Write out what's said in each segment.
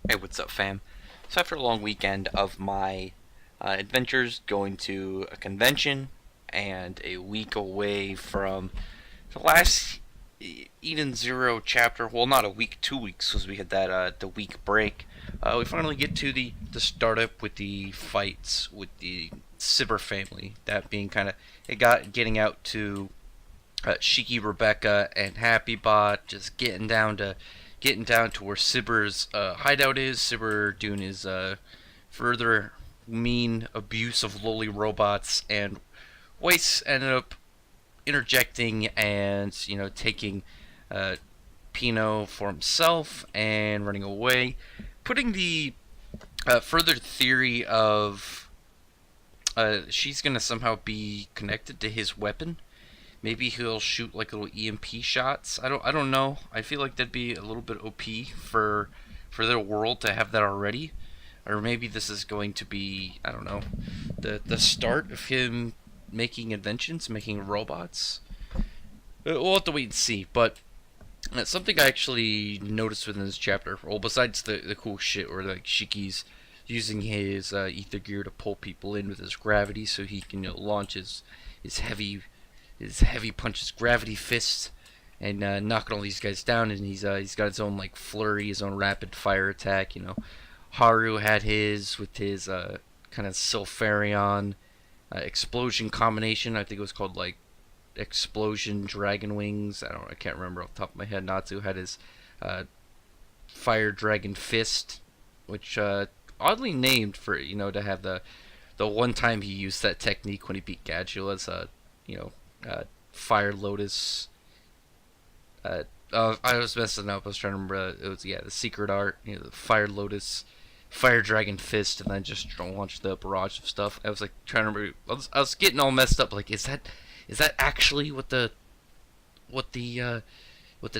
Hey, what's up, fam? So after a long weekend of my adventures, going to a convention, and a week away from the last Eden Zero chapter, well, not a week, 2 weeks, because we had that the week break. We finally get to the startup with the fights with the Sibber family. That being kind of it got getting out to Shiki, Rebecca, and Happy Bot, just getting down to where Sibber's hideout is. Sibber doing his further mean abuse of lowly robots, and Weiss ended up interjecting and taking uh, Pino for himself and running away, putting the further theory of she's gonna somehow be connected to his weapon. Maybe he'll shoot like little EMP shots. I don't know. I feel like that'd be a little bit OP for their world to have that already. Or maybe this is going to be, I don't know, the start of him making inventions, making robots. We'll have to wait and see. But something I actually noticed within this chapter, well, besides the cool shit where like Shiki's using his ether gear to pull people in with his gravity, so he can launch his heavy punches, gravity fists, and knocking all these guys down. And he's got his own like flurry, his own rapid fire attack. Haru had his with his kind of Sulfarion explosion combination. I think it was called like explosion dragon wings. I can't remember off the top of my head. Natsu had his uh, fire dragon fist, which oddly named for to have the one time he used that technique when he beat Gadula's you know fire lotus. I was messing up. I was trying to remember. It was the secret art. The fire lotus, fire dragon fist, and then just launched the barrage of stuff. I was like trying to remember. I was getting all messed up. Like, is that actually what the what the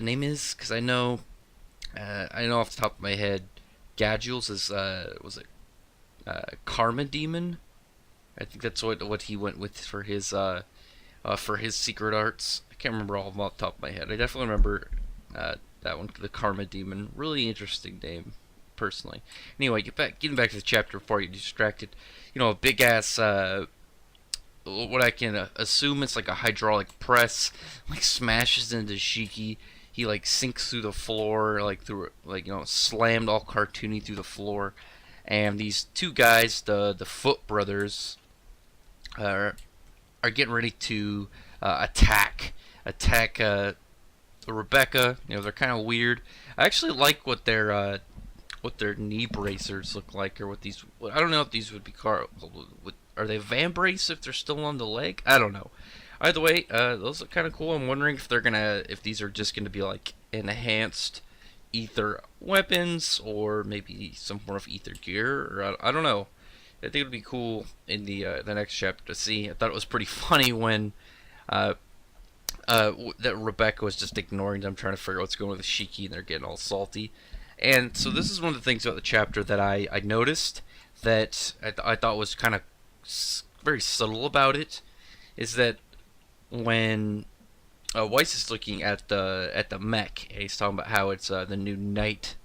name is? Because I know off the top of my head, Gadules is was it Karma Demon? I think that's what he went with for his secret arts. I can't remember all of them off the top of my head. I definitely remember that one, the Karma Demon. Really interesting name, personally. Anyway, getting back to the chapter before you get distracted. A big ass. What I can assume it's like a hydraulic press, like smashes into Shiki. He like sinks through the floor, like through like slammed all cartoony through the floor. And these two guys, the Foot brothers, are are getting ready to attack Rebecca. They're kind of weird. I actually like what their knee bracers look like, or what these. I don't know if these would be called. Are they van brace if they're still on the leg? I don't know. Either way, those look kind of cool. I'm wondering if these are just gonna be like enhanced ether weapons, or maybe some form of ether gear, or I don't know. I think it would be cool in the next chapter to see. I thought it was pretty funny when uh, that Rebecca was just ignoring them, trying to figure out what's going on with Shiki, and they're getting all salty. And so this is one of the things about the chapter that I noticed that I thought was kind of very subtle about it, is that when Weiss is looking at the mech, and he's talking about how it's the new Knight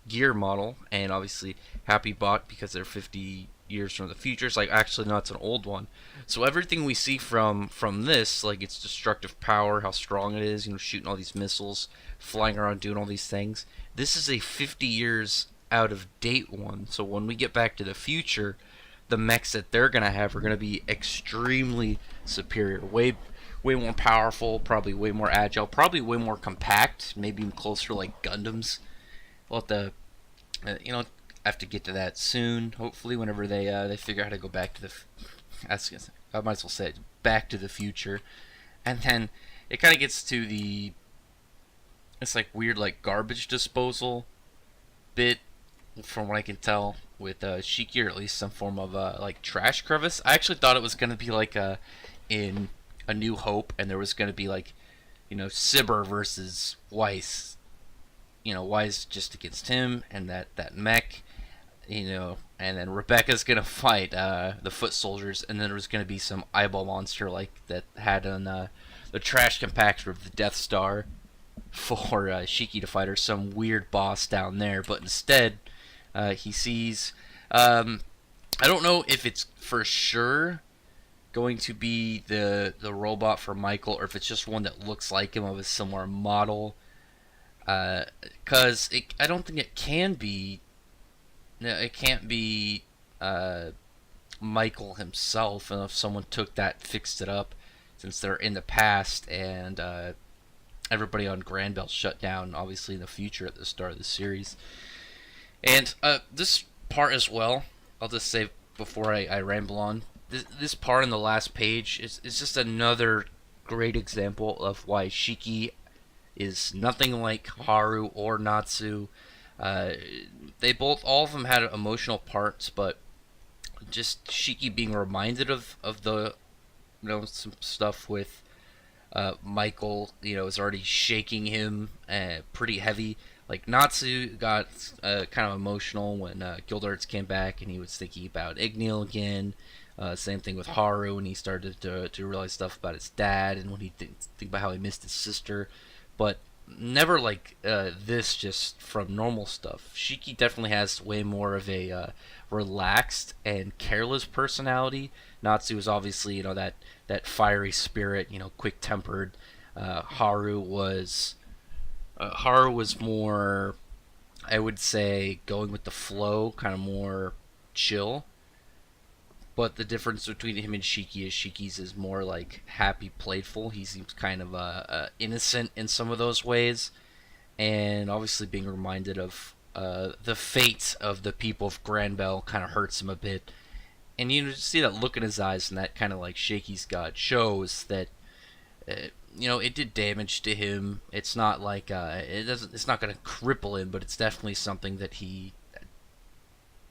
gear model, and obviously Happy bought because they're 50 years from the future. It's like, actually no, it's an old one. So everything we see from this, like its destructive power, how strong it is, shooting all these missiles, flying around, doing all these things. This is a 50 years out of date one. So when we get back to the future, the mechs that they're gonna have are gonna be extremely superior, way more powerful, probably way more agile, probably way more compact, maybe even closer to like Gundams. We'll have to, have to get to that soon. Hopefully, whenever they figure out how to go back to I might as well say it, Back to the Future, and then it kind of gets to it's like weird like garbage disposal bit, from what I can tell, with Shiki, or at least some form of like trash crevice. I actually thought it was gonna be like in A New Hope, and there was gonna be like Sibber versus Weiss. Weiss just against him and that mech. And then Rebecca's gonna fight the foot soldiers, and then there was gonna be some eyeball monster like that had on the trash compactor of the Death Star for Shiki to fight, or some weird boss down there. But instead, He sees. I don't know if it's for sure going to be the robot for Michael, or if it's just one that looks like him of a similar model. Because I don't think it can be. No, it can't be Michael himself. And if someone took that, fixed it up, since they're in the past, and everybody on Granville shut down, obviously in the future at the start of the series. And this part as well, I'll just say before I ramble on, this part in the last page is just another great example of why Shiki is nothing like Haru or Natsu. Uh, all of them had emotional parts, but just Shiki being reminded of the, some stuff with Michael, is already shaking him pretty heavy. Like Natsu got kind of emotional when Gildarts came back, and he was thinking about Igneel again. Same thing with Haru, and he started to realize stuff about his dad, and when he think about how he missed his sister, but never like this, just from normal stuff. Shiki definitely has way more of a relaxed and careless personality. Natsu is obviously, that fiery spirit, quick tempered. Haru was more, I would say, going with the flow, kind of more chill. But the difference between him and Shiki is Shiki's is more like happy, playful. He seems kind of innocent in some of those ways, and obviously being reminded of the fate of the people of Granville kind of hurts him a bit. And you see that look in his eyes, and that kind of like shaky's God shows that it did damage to him. It's not like it's not going to cripple him, but it's definitely something that he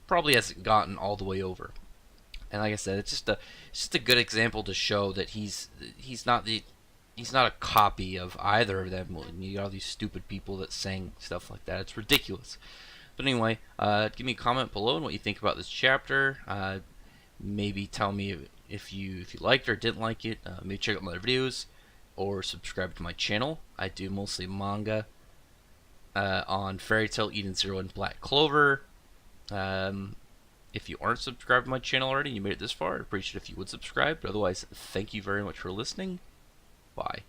probably hasn't gotten all the way over. And like I said, it's just a good example to show that he's not a copy of either of them. You got all these stupid people that saying stuff like that. It's ridiculous. But anyway, give me a comment below on what you think about this chapter. Maybe tell me if you liked or didn't like it. Maybe check out my other videos or subscribe to my channel. I do mostly manga on Fairy Tail, Eden Zero, and Black Clover. If you aren't subscribed to my channel already and you made it this far, I'd appreciate it if you would subscribe. But otherwise, thank you very much for listening. Bye.